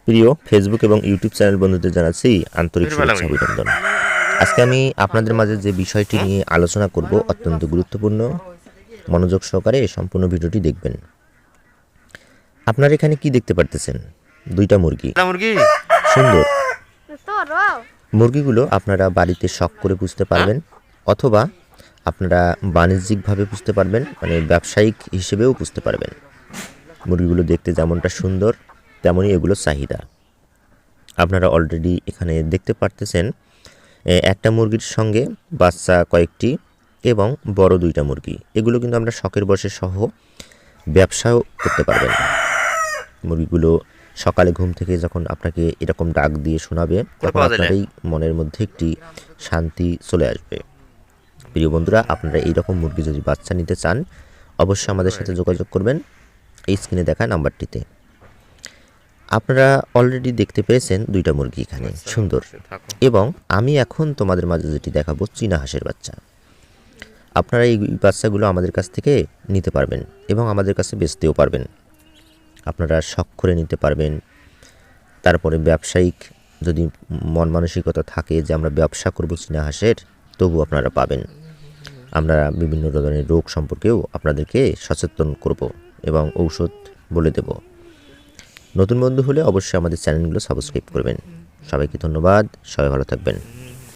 প্রিয় ফেসবুক এবং YouTube channel বন্ধুদের জানাচ্ছি আন্তরিক শুভেচ্ছা অভিনন্দন। আজকে আমি আপনাদের মাঝে যে বিষয়টি নিয়ে আলোচনা করব অত্যন্ত গুরুত্বপূর্ণ। মনোযোগ সহকারে সম্পূর্ণ ভিডিওটি দেখবেন। আপনারা এখানে কি দেখতে পারতেছেন? দুইটা মুরগি, সুন্দর মুরগিগুলো আপনারা বাড়িতে শখ করে পুষতে পারবেন, অথবা আপনারা বাণিজ্যিকভাবে পুষতে পারবেন, মানে ব্যবসায়িক হিসেবেও পুষতে পারবেন। মুরগিগুলো দেখতে যেমনটা সুন্দর তেমনই এগুলো চাহিদা। আপনারা অলরেডি এখানে দেখতে পারতেছেন একটা মুরগির সঙ্গে বাচ্চা কয়েকটি এবং বড় দুইটা মুরগি। এগুলো কিন্তু আমরা শখের বশে সহ ব্যবসাও করতে পারবেন। মুরগিগুলো সকালে ঘুম থেকে যখন আপনাকে এরকম ডাক দিয়ে শোনাবে, তখন আপনারই মনের মধ্যে একটি শান্তি চলে আসবে। প্রিয় বন্ধুরা, আপনারা এইরকম মুরগি যদি বাচ্চা নিতে চান, অবশ্যই আমাদের সাথে যোগাযোগ করবেন এই স্ক্রিনে দেখা নাম্বারটিতে। আপনারা অলরেডি দেখতে পেয়েছেন দুইটা মুরগি এখানে সুন্দর, এবং আমি এখন তোমাদের মাঝে যেটি দেখাবো চীনা হাঁসের বাচ্চা। আপনারা এই বাচ্চাগুলো আমাদের কাছ থেকে নিতে পারবেন এবং আমাদের কাছে বেচতেও পারবেন। আপনারা শখ করে নিতে পারবেন। তারপরে ব্যবসায়িক যদি মন মানসিকতা থাকে যে আমরা ব্যবসা করব চীনা হাঁসের, তবু আপনারা পাবেন। আমরা বিভিন্ন ধরনের রোগ সম্পর্কেও আপনাদেরকে সচেতন করব এবং ঔষধ বলে দেব। নতুন বন্ধু হলে অবশ্যই আমাদের চ্যানেলগুলো সাবস্ক্রাইব করবেন। সবাইকে ধন্যবাদ, সবাই ভালো থাকবেন।